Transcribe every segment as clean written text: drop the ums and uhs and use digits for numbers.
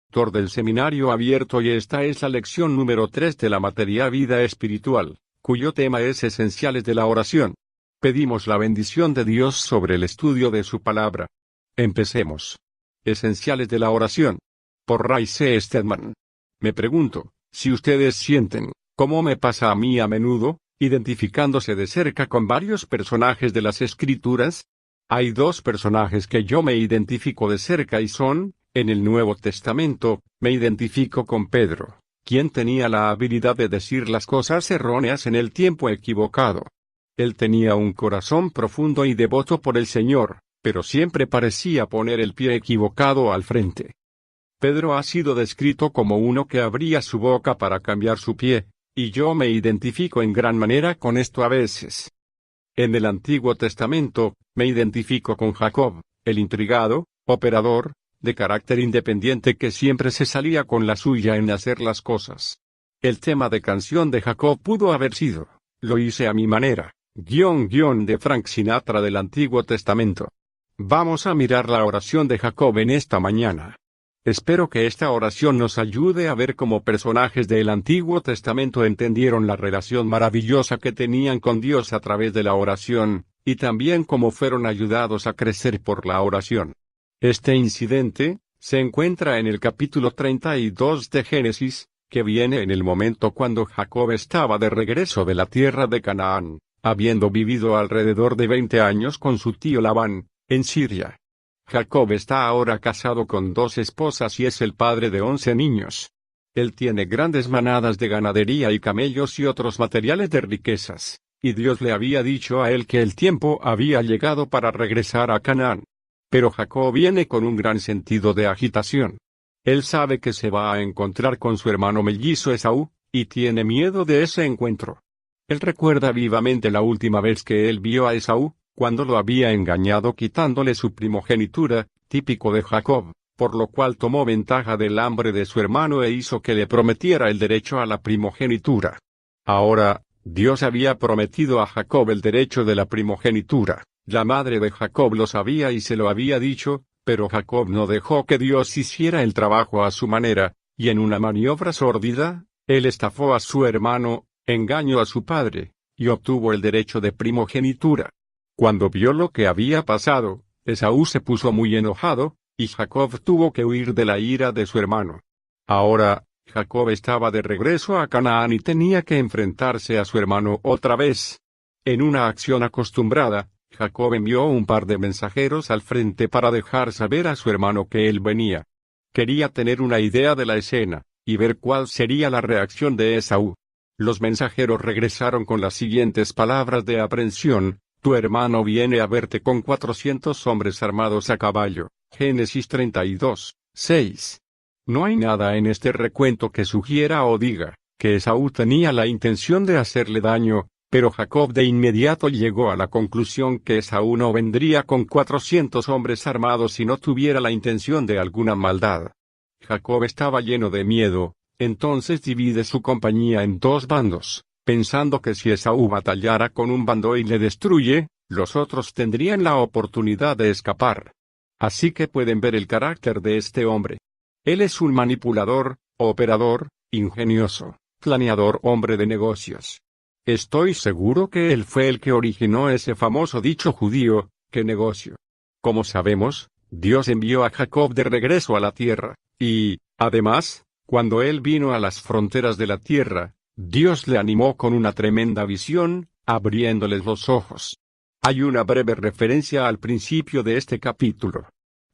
instructor del Seminario Abierto y esta es la lección número 3 de la materia Vida Espiritual, cuyo tema es Esenciales de la Oración. Pedimos la bendición de Dios sobre el estudio de su palabra. Empecemos. Esenciales de la Oración. Por Ray C. Stedman. Me pregunto, si ustedes sienten, como me pasa a mí a menudo, identificándose de cerca con varios personajes de las Escrituras. Hay dos personajes que yo me identifico de cerca y son, en el Nuevo Testamento, me identifico con Pedro, quien tenía la habilidad de decir las cosas erróneas en el tiempo equivocado. Él tenía un corazón profundo y devoto por el Señor, pero siempre parecía poner el pie equivocado al frente. Pedro ha sido descrito como uno que abría su boca para cambiar su pie, y yo me identifico en gran manera con esto a veces. En el Antiguo Testamento, me identifico con Jacob, el intrigado, operador, de carácter independiente que siempre se salía con la suya en hacer las cosas. El tema de canción de Jacob pudo haber sido, lo hice a mi manera, de Frank Sinatra del Antiguo Testamento. Vamos a mirar la oración de Jacob en esta mañana. Espero que esta oración nos ayude a ver cómo personajes del Antiguo Testamento entendieron la relación maravillosa que tenían con Dios a través de la oración, y también cómo fueron ayudados a crecer por la oración. Este incidente se encuentra en el capítulo 32 de Génesis, que viene en el momento cuando Jacob estaba de regreso de la tierra de Canaán, habiendo vivido alrededor de 20 años con su tío Labán, en Siria. Jacob está ahora casado con 2 esposas y es el padre de 11 niños. Él tiene grandes manadas de ganadería y camellos y otros materiales de riquezas, y Dios le había dicho a él que el tiempo había llegado para regresar a Canaán. Pero Jacob viene con un gran sentido de agitación. Él sabe que se va a encontrar con su hermano mellizo Esaú, y tiene miedo de ese encuentro. Él recuerda vivamente la última vez que él vio a Esaú, cuando lo había engañado quitándole su primogenitura, típico de Jacob, por lo cual tomó ventaja del hambre de su hermano e hizo que le prometiera el derecho a la primogenitura. Ahora, Dios había prometido a Jacob el derecho de la primogenitura, la madre de Jacob lo sabía y se lo había dicho, pero Jacob no dejó que Dios hiciera el trabajo a su manera, y en una maniobra sórdida, él estafó a su hermano, engañó a su padre, y obtuvo el derecho de primogenitura. Cuando vio lo que había pasado, Esaú se puso muy enojado, y Jacob tuvo que huir de la ira de su hermano. Ahora, Jacob estaba de regreso a Canaán y tenía que enfrentarse a su hermano otra vez. En una acción acostumbrada, Jacob envió un par de mensajeros al frente para dejar saber a su hermano que él venía. Quería tener una idea de la escena, y ver cuál sería la reacción de Esaú. Los mensajeros regresaron con las siguientes palabras de aprensión: tu hermano viene a verte con 400 hombres armados a caballo. Génesis 32, 6. No hay nada en este recuento que sugiera o diga que Esaú tenía la intención de hacerle daño, pero Jacob de inmediato llegó a la conclusión que Esaú no vendría con 400 hombres armados si no tuviera la intención de alguna maldad. Jacob estaba lleno de miedo, entonces divide su compañía en 2 bandos. Pensando que si Esaú batallara con un bando y le destruye, los otros tendrían la oportunidad de escapar. Así que pueden ver el carácter de este hombre. Él es un manipulador, operador, ingenioso, planeador, hombre de negocios. Estoy seguro que él fue el que originó ese famoso dicho judío: ¿qué negocio? Como sabemos, Dios envió a Jacob de regreso a la tierra, y, además, cuando él vino a las fronteras de la tierra, Dios le animó con una tremenda visión, abriéndoles los ojos. Hay una breve referencia al principio de este capítulo.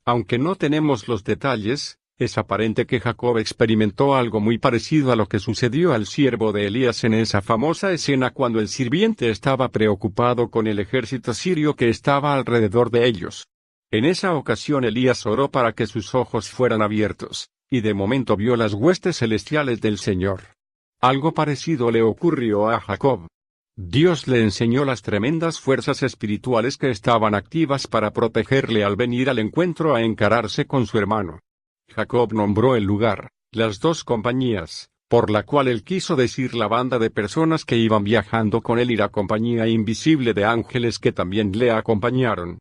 Aunque no tenemos los detalles, es aparente que Jacob experimentó algo muy parecido a lo que sucedió al siervo de Elías en esa famosa escena cuando el sirviente estaba preocupado con el ejército sirio que estaba alrededor de ellos. En esa ocasión Elías oró para que sus ojos fueran abiertos, y de momento vio las huestes celestiales del Señor. Algo parecido le ocurrió a Jacob. Dios le enseñó las tremendas fuerzas espirituales que estaban activas para protegerle al venir al encuentro a encararse con su hermano. Jacob nombró el lugar, las 2 compañías, por la cual él quiso decir la banda de personas que iban viajando con él y la compañía invisible de ángeles que también le acompañaron.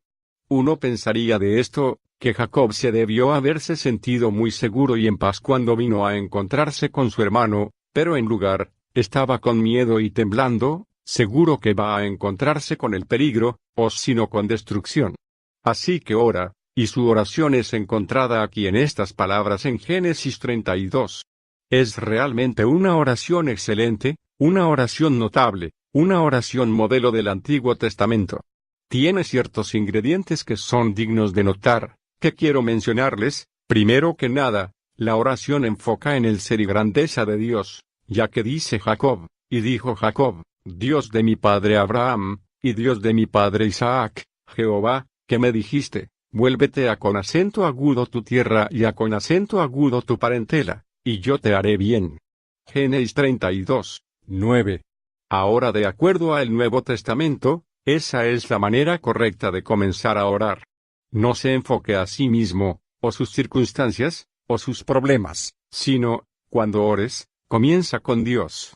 Uno pensaría de esto, que Jacob se debió haberse sentido muy seguro y en paz cuando vino a encontrarse con su hermano, pero en lugar, estaba con miedo y temblando, seguro que va a encontrarse con el peligro, o sino con destrucción. Así que ora, y su oración es encontrada aquí en estas palabras en Génesis 32. Es realmente una oración excelente, una oración notable, una oración modelo del Antiguo Testamento. Tiene ciertos ingredientes que son dignos de notar, que quiero mencionarles. Primero que nada, la oración enfoca en el ser y grandeza de Dios, ya que dice Jacob, y dijo Jacob, Dios de mi padre Abraham, y Dios de mi padre Isaac, Jehová, que me dijiste, vuélvete a con acento agudo tu tierra y a con acento agudo tu parentela, y yo te haré bien. Génesis 32, 9. Ahora, de acuerdo al Nuevo Testamento, esa es la manera correcta de comenzar a orar. No se enfoque a sí mismo, o sus circunstancias, o sus problemas, sino, cuando ores, comienza con Dios.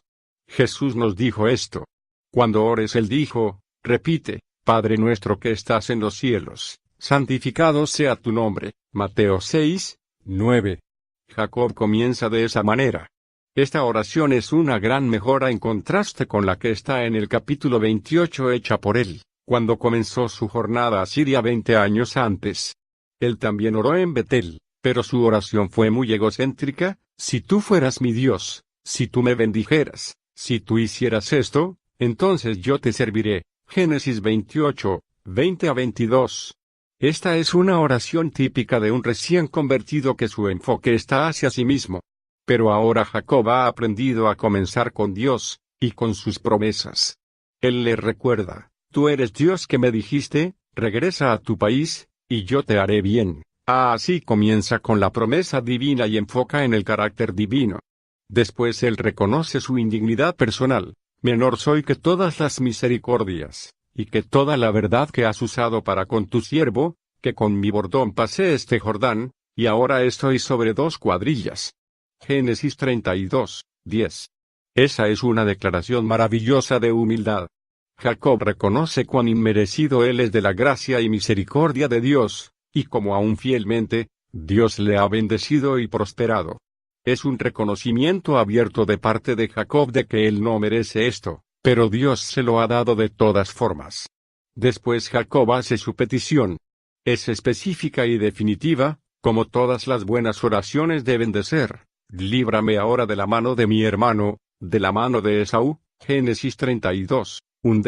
Jesús nos dijo esto. Cuando ores Él dijo, repite, Padre nuestro que estás en los cielos, santificado sea tu nombre. Mateo 6, 9. Jacob comienza de esa manera. Esta oración es una gran mejora en contraste con la que está en el capítulo 28 hecha por él, cuando comenzó su jornada a Siria 20 años antes. Él también oró en Betel, pero su oración fue muy egocéntrica. Si tú fueras mi Dios, si tú me bendijeras, si tú hicieras esto, entonces yo te serviré. Génesis 28, 20 a 22. Esta es una oración típica de un recién convertido que su enfoque está hacia sí mismo. Pero ahora Jacob ha aprendido a comenzar con Dios, y con sus promesas. Él le recuerda, tú eres Dios que me dijiste, regresa a tu país, y yo te haré bien. Así comienza con la promesa divina y enfoca en el carácter divino. Después él reconoce su indignidad personal, menor soy que todas las misericordias, y que toda la verdad que has usado para con tu siervo, que con mi bordón pasé este Jordán, y ahora estoy sobre 2 cuadrillas. Génesis 32, 10. Esa es una declaración maravillosa de humildad. Jacob reconoce cuán inmerecido él es de la gracia y misericordia de Dios, y como aún fielmente, Dios le ha bendecido y prosperado. Es un reconocimiento abierto de parte de Jacob de que él no merece esto, pero Dios se lo ha dado de todas formas. Después Jacob hace su petición. Es específica y definitiva, como todas las buenas oraciones deben de ser. Líbrame ahora de la mano de mi hermano, de la mano de Esaú. Génesis 32, 1.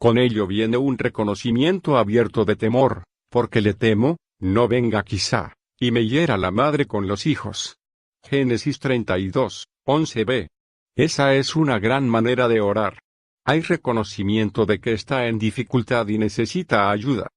Con ello viene un reconocimiento abierto de temor, porque le temo, no venga quizá, y me hiera la madre con los hijos. Génesis 32, 11b. Esa es una gran manera de orar. Hay reconocimiento de que está en dificultad y necesita ayuda.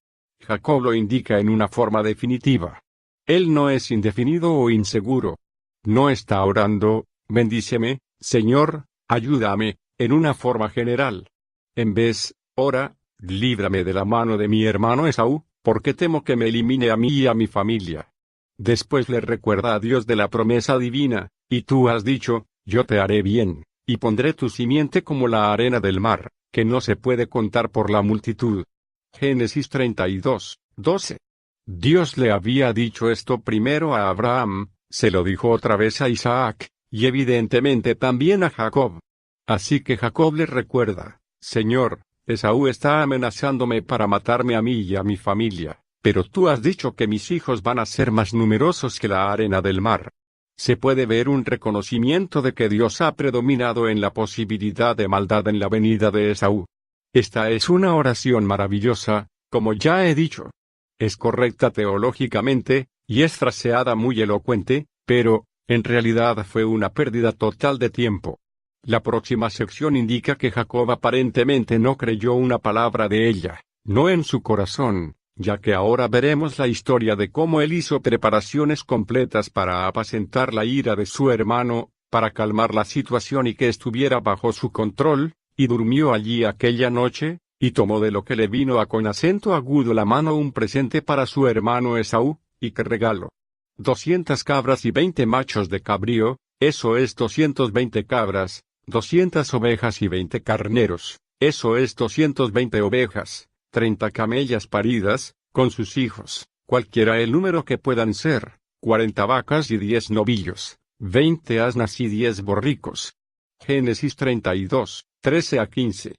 Jacob lo indica en una forma definitiva. Él no es indefinido o inseguro. No está orando, bendíceme, Señor, ayúdame, en una forma general. En vez, ora, líbrame de la mano de mi hermano Esaú, porque temo que me elimine a mí y a mi familia. Después le recuerda a Dios de la promesa divina, y tú has dicho, yo te haré bien, y pondré tu simiente como la arena del mar, que no se puede contar por la multitud. Génesis 32, 12. Dios le había dicho esto primero a Abraham, se lo dijo otra vez a Isaac, y evidentemente también a Jacob. Así que Jacob le recuerda, Señor, Esaú está amenazándome para matarme a mí y a mi familia, pero tú has dicho que mis hijos van a ser más numerosos que la arena del mar. Se puede ver un reconocimiento de que Dios ha predominado en la posibilidad de maldad en la venida de Esaú. Esta es una oración maravillosa, como ya he dicho. Es correcta teológicamente, y es fraseada muy elocuente, pero, en realidad fue una pérdida total de tiempo. La próxima sección indica que Jacob aparentemente no creyó una palabra de ella, no en su corazón, ya que ahora veremos la historia de cómo él hizo preparaciones completas para apacentar la ira de su hermano, para calmar la situación y que estuviera bajo su control, y durmió allí aquella noche, y tomó de lo que le vino a con acento agudo la mano un presente para su hermano Esaú. ¿Y qué regalo? 200 cabras y 20 machos de cabrío, eso es 220 cabras, 200 ovejas y 20 carneros, eso es 220 ovejas, 30 camellas paridas, con sus hijos, cualquiera el número que puedan ser, 40 vacas y 10 novillos, 20 asnas y 10 borricos. Génesis 32, 13 a 15.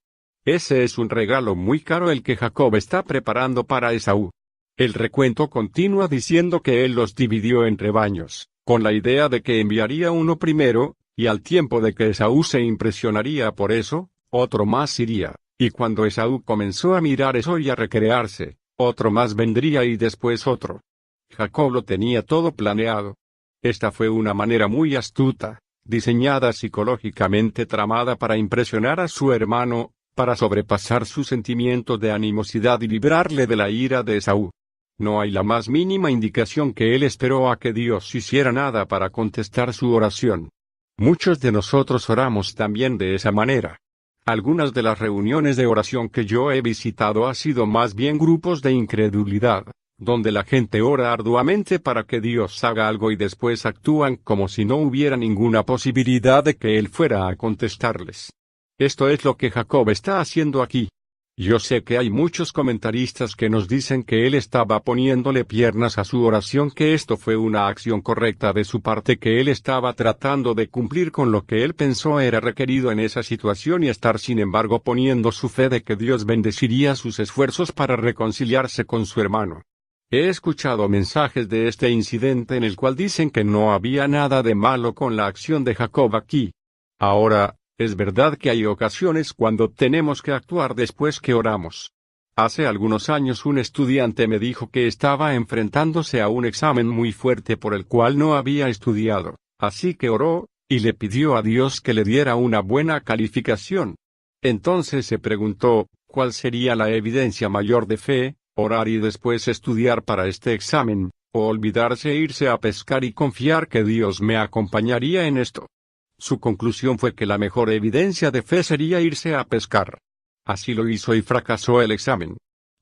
Ese es un regalo muy caro el que Jacob está preparando para Esaú. El recuento continúa diciendo que él los dividió en rebaños, con la idea de que enviaría uno primero, y al tiempo de que Esaú se impresionaría por eso, otro más iría, y cuando Esaú comenzó a mirar eso y a recrearse, otro más vendría y después otro. Jacob lo tenía todo planeado. Esta fue una manera muy astuta, diseñada psicológicamente tramada para impresionar a su hermano, para sobrepasar su sentimiento de animosidad y librarle de la ira de Esaú. No hay la más mínima indicación que él esperó a que Dios hiciera nada para contestar su oración. Muchos de nosotros oramos también de esa manera. Algunas de las reuniones de oración que yo he visitado ha sido más bien grupos de incredulidad, donde la gente ora arduamente para que Dios haga algo y después actúan como si no hubiera ninguna posibilidad de que Él fuera a contestarles. Esto es lo que Jacob está haciendo aquí. Yo sé que hay muchos comentaristas que nos dicen que él estaba poniéndole piernas a su oración, que esto fue una acción correcta de su parte, que él estaba tratando de cumplir con lo que él pensó era requerido en esa situación y estar sin embargo poniendo su fe de que Dios bendeciría sus esfuerzos para reconciliarse con su hermano. He escuchado mensajes de este incidente en el cual dicen que no había nada de malo con la acción de Jacob aquí. Ahora, es verdad que hay ocasiones cuando tenemos que actuar después que oramos. Hace algunos años un estudiante me dijo que estaba enfrentándose a un examen muy fuerte por el cual no había estudiado, así que oró, y le pidió a Dios que le diera una buena calificación. Entonces se preguntó, ¿cuál sería la evidencia mayor de fe, orar y después estudiar para este examen, o olvidarse e irse a pescar y confiar que Dios me acompañaría en esto? Su conclusión fue que la mejor evidencia de fe sería irse a pescar. Así lo hizo y fracasó el examen.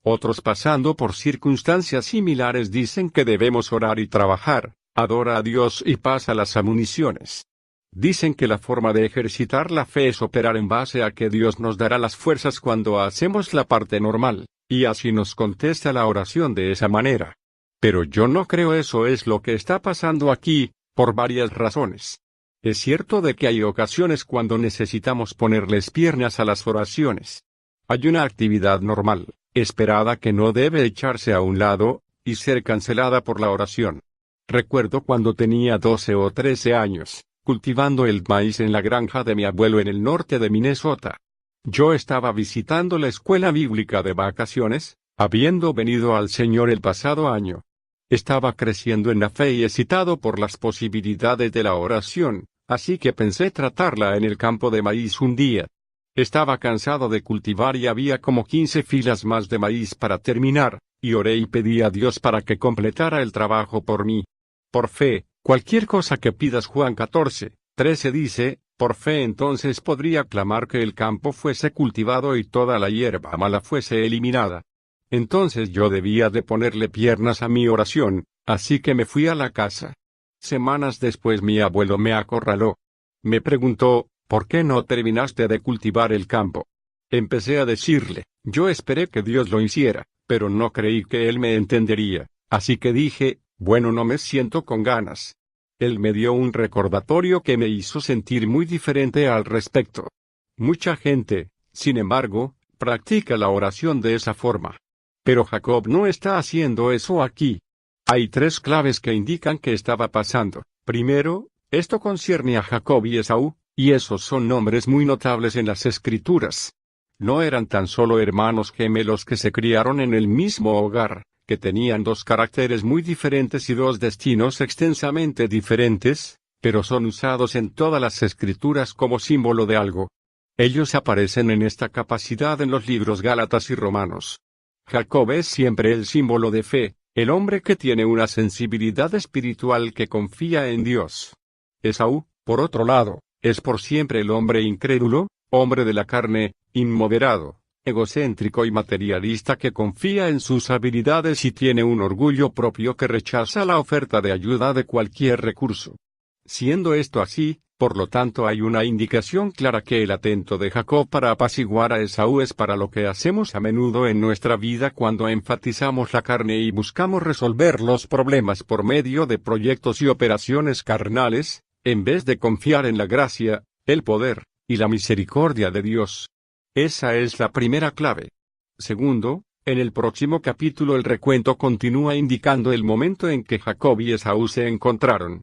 Otros, pasando por circunstancias similares, dicen que debemos orar y trabajar, adora a Dios y pasa las municiones. Dicen que la forma de ejercitar la fe es operar en base a que Dios nos dará las fuerzas cuando hacemos la parte normal, y así nos contesta la oración de esa manera. Pero yo no creo eso es lo que está pasando aquí, por varias razones. Es cierto de que hay ocasiones cuando necesitamos ponerles piernas a las oraciones. Hay una actividad normal, esperada, que no debe echarse a un lado, y ser cancelada por la oración. Recuerdo cuando tenía 12 o 13 años, cultivando el maíz en la granja de mi abuelo en el norte de Minnesota. Yo estaba visitando la escuela bíblica de vacaciones, habiendo venido al Señor el pasado año. Estaba creciendo en la fe y excitado por las posibilidades de la oración. Así que pensé tratarla en el campo de maíz un día. Estaba cansado de cultivar y había como 15 filas más de maíz para terminar, y oré y pedí a Dios para que completara el trabajo por mí. Por fe, cualquier cosa que pidas. Juan 14:13 dice, por fe entonces podría clamar que el campo fuese cultivado y toda la hierba mala fuese eliminada. Entonces yo debía de ponerle piernas a mi oración, así que me fui a la casa. Semanas después mi abuelo me acorraló. Me preguntó, ¿por qué no terminaste de cultivar el campo? Empecé a decirle, yo esperé que Dios lo hiciera, pero no creí que Él me entendería, así que dije, bueno, no me siento con ganas. Él me dio un recordatorio que me hizo sentir muy diferente al respecto. Mucha gente, sin embargo, practica la oración de esa forma. Pero Jacob no está haciendo eso aquí. Hay 3 claves que indican que estaba pasando. Primero, esto concierne a Jacob y Esaú, y esos son nombres muy notables en las Escrituras. No eran tan solo hermanos gemelos que se criaron en el mismo hogar, que tenían 2 caracteres muy diferentes y 2 destinos extensamente diferentes, pero son usados en todas las Escrituras como símbolo de algo. Ellos aparecen en esta capacidad en los libros Gálatas y Romanos. Jacob es siempre el símbolo de fe, el hombre que tiene una sensibilidad espiritual que confía en Dios. Esaú, por otro lado, es por siempre el hombre incrédulo, hombre de la carne, inmoderado, egocéntrico y materialista que confía en sus habilidades y tiene un orgullo propio que rechaza la oferta de ayuda de cualquier recurso. Siendo esto así, Por lo tanto hay una indicación clara que el atento de Jacob para apaciguar a Esaú es para lo que hacemos a menudo en nuestra vida cuando enfatizamos la carne y buscamos resolver los problemas por medio de proyectos y operaciones carnales, en vez de confiar en la gracia, el poder, y la misericordia de Dios. Esa es la primera clave. Segundo, en el próximo capítulo el recuento continúa indicando el momento en que Jacob y Esaú se encontraron.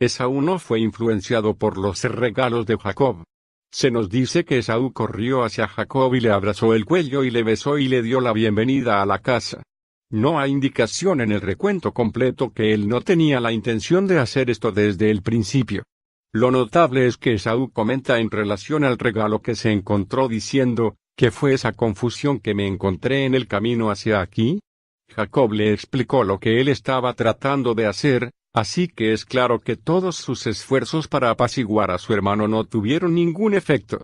Esaú no fue influenciado por los regalos de Jacob. Se nos dice que Esaú corrió hacia Jacob y le abrazó el cuello y le besó y le dio la bienvenida a la casa. No hay indicación en el recuento completo que él no tenía la intención de hacer esto desde el principio. Lo notable es que Esaú comenta en relación al regalo que se encontró diciendo, ¿qué fue esa confusión que me encontré en el camino hacia aquí? Jacob le explicó lo que él estaba tratando de hacer, así que es claro que todos sus esfuerzos para apaciguar a su hermano no tuvieron ningún efecto.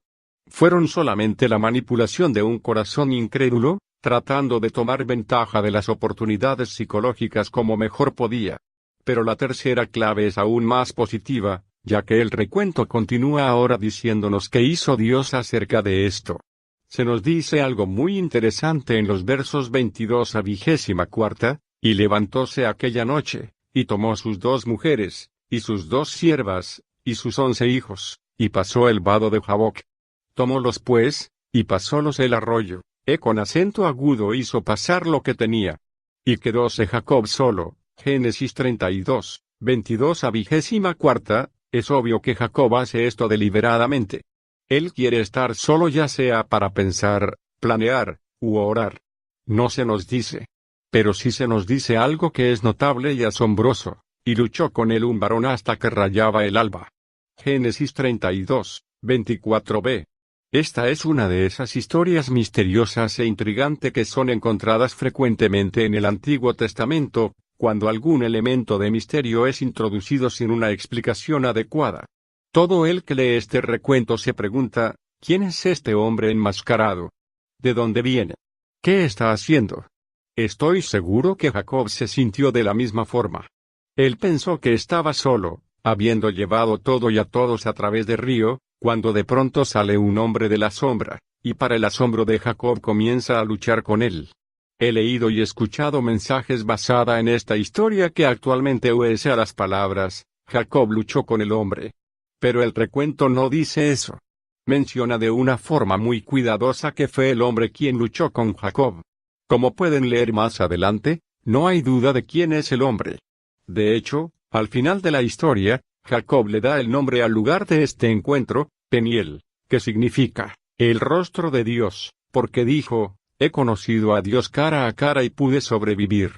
Fueron solamente la manipulación de un corazón incrédulo, tratando de tomar ventaja de las oportunidades psicológicas como mejor podía. Pero la tercera clave es aún más positiva, ya que el recuento continúa ahora diciéndonos qué hizo Dios acerca de esto. Se nos dice algo muy interesante en los versos 22 a 24, y levantóse aquella noche, y tomó sus 2 mujeres, y sus 2 siervas, y sus 11 hijos, y pasó el vado de Jaboc. Tomólos pues, y pasólos el arroyo, con acento agudo hizo pasar lo que tenía. Y quedóse Jacob solo. Génesis 32, 22 a 24, es obvio que Jacob hace esto deliberadamente. Él quiere estar solo ya sea para pensar, planear, u orar. No se nos dice. Pero sí se nos dice algo que es notable y asombroso, y luchó con él un varón hasta que rayaba el alba. Génesis 32, 24b. Esta es una de esas historias misteriosas e intrigantes que son encontradas frecuentemente en el Antiguo Testamento, cuando algún elemento de misterio es introducido sin una explicación adecuada. Todo el que lee este recuento se pregunta, ¿quién es este hombre enmascarado? ¿De dónde viene? ¿Qué está haciendo? Estoy seguro que Jacob se sintió de la misma forma. Él pensó que estaba solo, habiendo llevado todo y a todos a través del río, cuando de pronto sale un hombre de la sombra, y para el asombro de Jacob comienza a luchar con él. He leído y escuchado mensajes basada en esta historia que actualmente obedece a las palabras, Jacob luchó con el hombre. Pero el recuento no dice eso. Menciona de una forma muy cuidadosa que fue el hombre quien luchó con Jacob. Como pueden leer más adelante, no hay duda de quién es el hombre. De hecho, al final de la historia, Jacob le da el nombre al lugar de este encuentro, Peniel, que significa, el rostro de Dios, porque dijo, he conocido a Dios cara a cara y pude sobrevivir.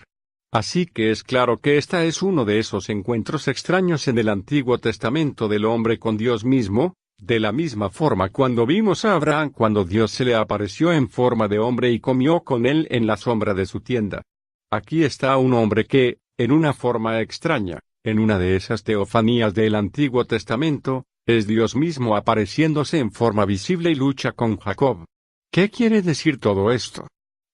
Así que es claro que esta es uno de esos encuentros extraños en el Antiguo Testamento del hombre con Dios mismo, de la misma forma cuando vimos a Abraham cuando Dios se le apareció en forma de hombre y comió con él en la sombra de su tienda. Aquí está un hombre que, en una forma extraña, en una de esas teofanías del Antiguo Testamento, es Dios mismo apareciéndose en forma visible y lucha con Jacob. ¿Qué quiere decir todo esto?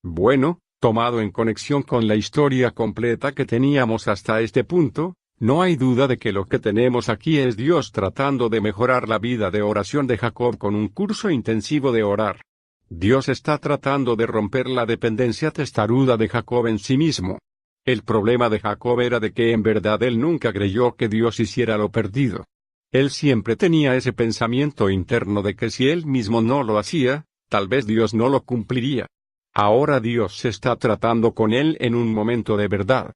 Bueno, tomado en conexión con la historia completa que teníamos hasta este punto, no hay duda de que lo que tenemos aquí es Dios tratando de mejorar la vida de oración de Jacob con un curso intensivo de orar. Dios está tratando de romper la dependencia testaruda de Jacob en sí mismo. El problema de Jacob era de que en verdad él nunca creyó que Dios hiciera lo perdido. Él siempre tenía ese pensamiento interno de que si él mismo no lo hacía, tal vez Dios no lo cumpliría. Ahora Dios se está tratando con él en un momento de verdad.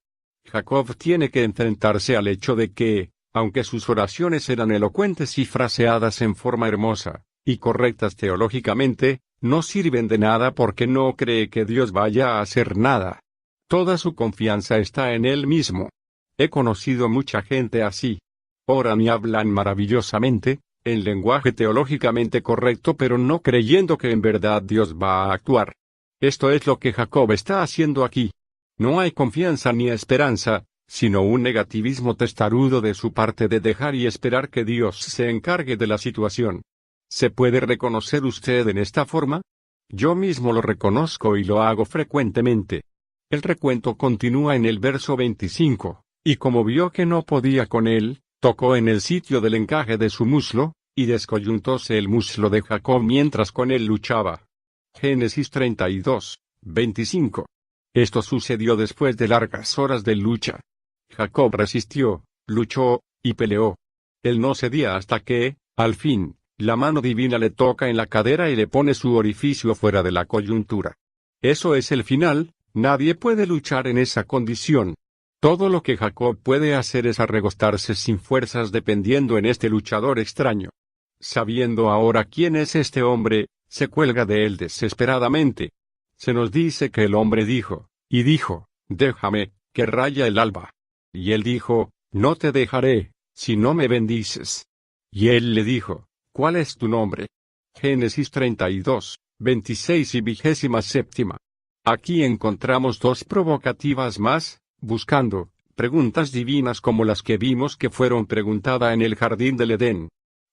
Jacob tiene que enfrentarse al hecho de que, aunque sus oraciones eran elocuentes y fraseadas en forma hermosa, y correctas teológicamente, no sirven de nada porque no cree que Dios vaya a hacer nada. Toda su confianza está en él mismo. He conocido mucha gente así. Oran y hablan maravillosamente, en lenguaje teológicamente correcto pero no creyendo que en verdad Dios va a actuar. Esto es lo que Jacob está haciendo aquí. No hay confianza ni esperanza, sino un negativismo testarudo de su parte de dejar y esperar que Dios se encargue de la situación. ¿Se puede reconocer usted en esta forma? Yo mismo lo reconozco y lo hago frecuentemente. El recuento continúa en el verso 25, y como vio que no podía con él, tocó en el sitio del encaje de su muslo, y descoyuntóse el muslo de Jacob mientras con él luchaba. Génesis 32, 25. Esto sucedió después de largas horas de lucha. Jacob resistió, luchó, y peleó. Él no cedía hasta que, al fin, la mano divina le toca en la cadera y le pone su orificio fuera de la coyuntura. Eso es el final, nadie puede luchar en esa condición. Todo lo que Jacob puede hacer es arregostarse sin fuerzas dependiendo en este luchador extraño. Sabiendo ahora quién es este hombre, se cuelga de él desesperadamente. Se nos dice que el hombre dijo, déjame, que raya el alba. Y él dijo, no te dejaré, si no me bendices. Y él le dijo, ¿cuál es tu nombre? Génesis 32, 26 y 27. Aquí encontramos dos provocativas más, buscando preguntas divinas como las que vimos que fueron preguntadas en el jardín del Edén.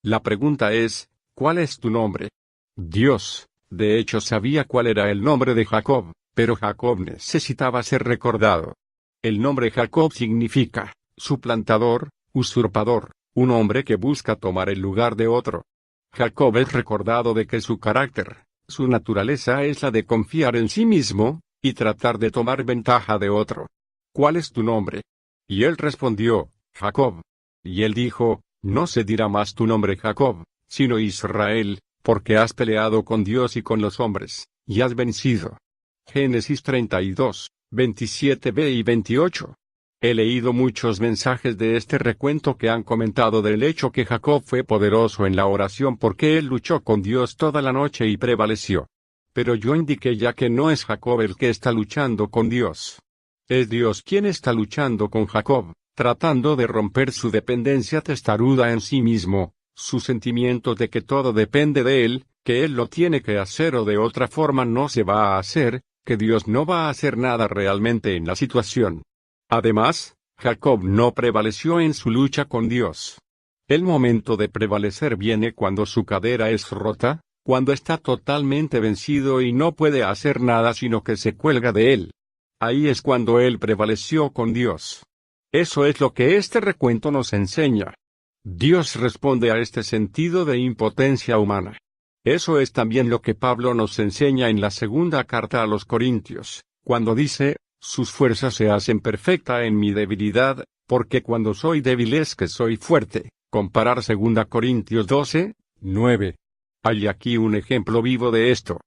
La pregunta es, ¿cuál es tu nombre? Dios, de hecho, sabía cuál era el nombre de Jacob, pero Jacob necesitaba ser recordado. El nombre Jacob significa suplantador, usurpador, un hombre que busca tomar el lugar de otro. Jacob es recordado de que su carácter, su naturaleza es la de confiar en sí mismo, y tratar de tomar ventaja de otro. ¿Cuál es tu nombre? Y él respondió, Jacob. Y él dijo, no se dirá más tu nombre Jacob, sino Israel, porque has peleado con Dios y con los hombres, y has vencido. Génesis 32, 27b y 28. He leído muchos mensajes de este recuento que han comentado del hecho que Jacob fue poderoso en la oración porque él luchó con Dios toda la noche y prevaleció. Pero yo indiqué ya que no es Jacob el que está luchando con Dios. Es Dios quien está luchando con Jacob, tratando de romper su dependencia testaruda en sí mismo, su sentimiento de que todo depende de él, que él lo tiene que hacer o de otra forma no se va a hacer, que Dios no va a hacer nada realmente en la situación. Además, Jacob no prevaleció en su lucha con Dios. El momento de prevalecer viene cuando su cadera es rota, cuando está totalmente vencido y no puede hacer nada sino que se cuelga de él. Ahí es cuando él prevaleció con Dios. Eso es lo que este recuento nos enseña. Dios responde a este sentido de impotencia humana. Eso es también lo que Pablo nos enseña en la segunda carta a los Corintios, cuando dice, sus fuerzas se hacen perfecta en mi debilidad, porque cuando soy débil es que soy fuerte. Comparar 2 Corintios 12, 9. Hay aquí un ejemplo vivo de esto.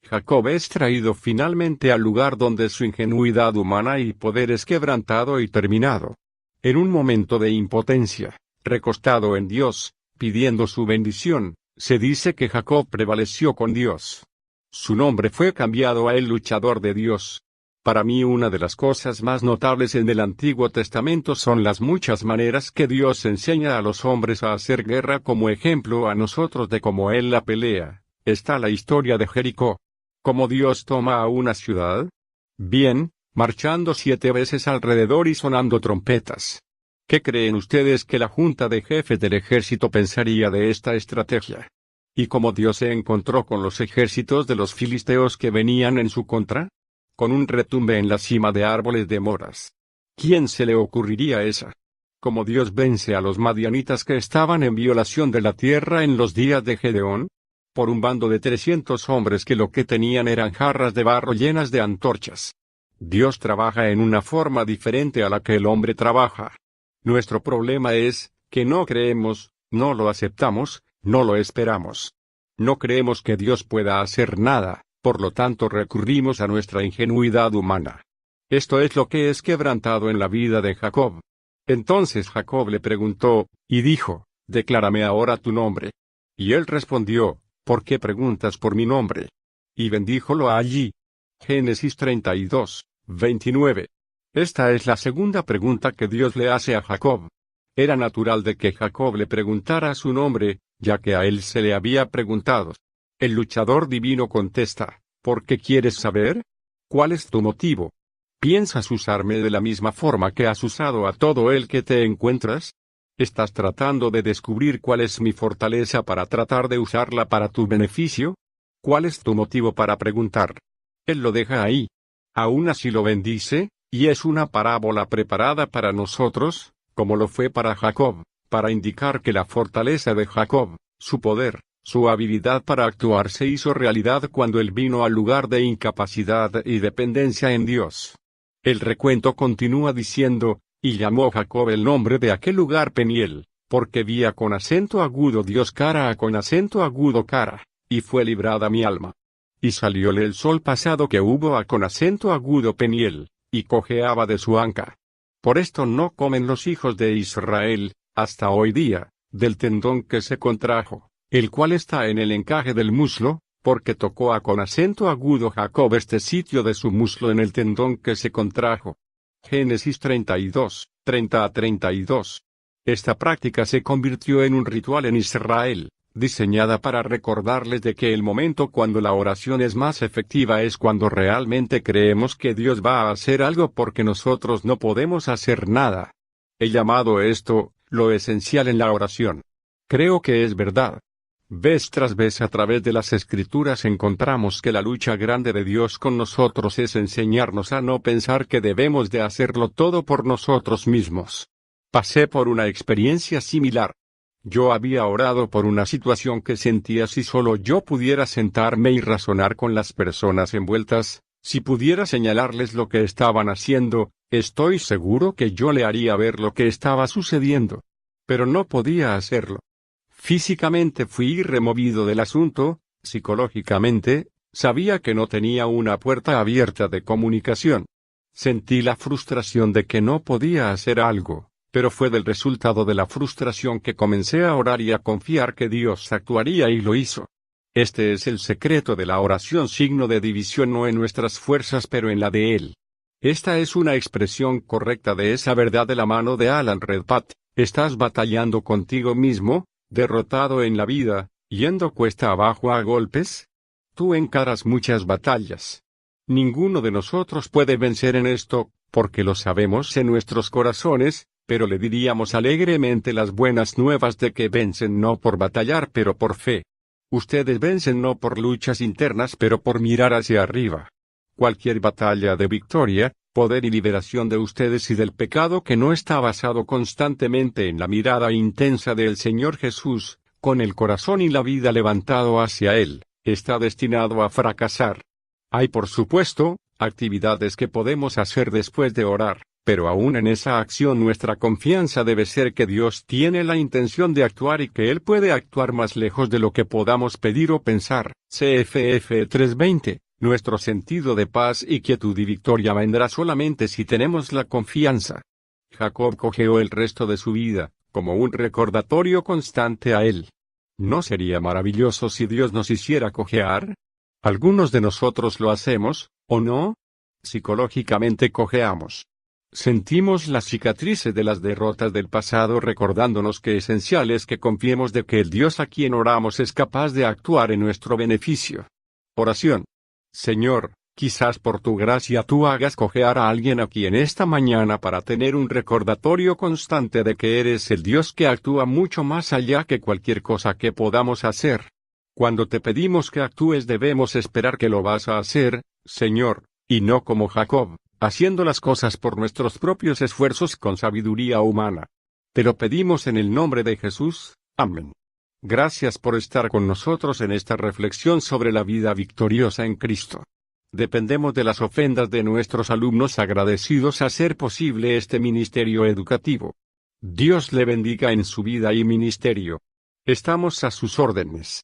Jacob es traído finalmente al lugar donde su ingenuidad humana y poder es quebrantado y terminado. En un momento de impotencia, recostado en Dios, pidiendo su bendición, se dice que Jacob prevaleció con Dios. Su nombre fue cambiado a el luchador de Dios. Para mí una de las cosas más notables en el Antiguo Testamento son las muchas maneras que Dios enseña a los hombres a hacer guerra como ejemplo a nosotros de cómo Él la pelea. Está la historia de Jericó. ¿Cómo Dios toma a una ciudad? Bien, marchando 7 veces alrededor y sonando trompetas. ¿Qué creen ustedes que la junta de jefes del ejército pensaría de esta estrategia? ¿Y cómo Dios se encontró con los ejércitos de los filisteos que venían en su contra? Con un retumbe en la cima de árboles de moras. ¿Quién se le ocurriría esa? ¿Cómo Dios vence a los madianitas que estaban en violación de la tierra en los días de Gedeón? Por un bando de 300 hombres que lo que tenían eran jarras de barro llenas de antorchas. Dios trabaja en una forma diferente a la que el hombre trabaja. Nuestro problema es, que no creemos, no lo aceptamos, no lo esperamos. No creemos que Dios pueda hacer nada, por lo tanto recurrimos a nuestra ingenuidad humana. Esto es lo que es quebrantado en la vida de Jacob. Entonces Jacob le preguntó, y dijo, declárame ahora tu nombre. Y él respondió, ¿por qué preguntas por mi nombre? Y bendíjolo allí. Génesis 32, 29. Esta es la segunda pregunta que Dios le hace a Jacob. Era natural de que Jacob le preguntara su nombre, ya que a él se le había preguntado. El luchador divino contesta, ¿por qué quieres saber? ¿Cuál es tu motivo? ¿Piensas usarme de la misma forma que has usado a todo el que te encuentras? ¿Estás tratando de descubrir cuál es mi fortaleza para tratar de usarla para tu beneficio? ¿Cuál es tu motivo para preguntar? Él lo deja ahí. Aún así lo bendice, y es una parábola preparada para nosotros, como lo fue para Jacob, para indicar que la fortaleza de Jacob, Su poder, su habilidad para actuar se hizo realidad cuando él vino al lugar de incapacidad y dependencia en Dios. El recuento continúa diciendo, y llamó Jacob el nombre de aquel lugar Peniel, porque vía con acento agudo Dios cara a con acento agudo cara, y fue librada mi alma. Y salióle el sol pasado que hubo a con acento agudo Peniel, y cojeaba de su anca. Por esto no comen los hijos de Israel, hasta hoy día, del tendón que se contrajo, el cual está en el encaje del muslo, porque tocó a con acento agudo Jacob este sitio de su muslo en el tendón que se contrajo. Génesis 32, 30 a 32. Esta práctica se convirtió en un ritual en Israel, diseñada para recordarles de que el momento cuando la oración es más efectiva es cuando realmente creemos que Dios va a hacer algo porque nosotros no podemos hacer nada. He llamado esto, lo esencial en la oración. Creo que es verdad. Vez tras vez a través de las Escrituras encontramos que la lucha grande de Dios con nosotros es enseñarnos a no pensar que debemos de hacerlo todo por nosotros mismos. Pasé por una experiencia similar. Yo había orado por una situación que sentía si solo yo pudiera sentarme y razonar con las personas envueltas, si pudiera señalarles lo que estaban haciendo, estoy seguro que yo le haría ver lo que estaba sucediendo. Pero no podía hacerlo. Físicamente fui removido del asunto, psicológicamente, sabía que no tenía una puerta abierta de comunicación. Sentí la frustración de que no podía hacer algo, pero fue del resultado de la frustración que comencé a orar y a confiar que Dios actuaría y lo hizo. Este es el secreto de la oración, signo de división no en nuestras fuerzas pero en la de Él. Esta es una expresión correcta de esa verdad de la mano de Alan Redpath. ¿Estás batallando contigo mismo? ¿Derrotado en la vida, yendo cuesta abajo a golpes? Tú encaras muchas batallas. Ninguno de nosotros puede vencer en esto, porque lo sabemos en nuestros corazones, pero le diríamos alegremente las buenas nuevas de que vencen no por batallar pero por fe. Ustedes vencen no por luchas internas pero por mirar hacia arriba. Cualquier batalla de victoria, poder y liberación de ustedes y del pecado que no está basado constantemente en la mirada intensa del Señor Jesús, con el corazón y la vida levantado hacia Él, está destinado a fracasar. Hay por supuesto, actividades que podemos hacer después de orar, pero aún en esa acción nuestra confianza debe ser que Dios tiene la intención de actuar y que Él puede actuar más lejos de lo que podamos pedir o pensar. CFF 3:20. Nuestro sentido de paz y quietud y victoria vendrá solamente si tenemos la confianza. Jacob cojeó el resto de su vida, como un recordatorio constante a él. ¿No sería maravilloso si Dios nos hiciera cojear? Algunos de nosotros lo hacemos, ¿o no? Psicológicamente cojeamos. Sentimos las cicatrices de las derrotas del pasado recordándonos que esencial es que confiemos de que el Dios a quien oramos es capaz de actuar en nuestro beneficio. Oración. Señor, quizás por tu gracia tú hagas cojear a alguien aquí en esta mañana para tener un recordatorio constante de que eres el Dios que actúa mucho más allá que cualquier cosa que podamos hacer. Cuando te pedimos que actúes debemos esperar que lo vas a hacer, Señor, y no como Jacob, haciendo las cosas por nuestros propios esfuerzos con sabiduría humana. Te lo pedimos en el nombre de Jesús, amén. Gracias por estar con nosotros en esta reflexión sobre la vida victoriosa en Cristo. Dependemos de las ofrendas de nuestros alumnos agradecidos a hacer posible este ministerio educativo. Dios le bendiga en su vida y ministerio. Estamos a sus órdenes.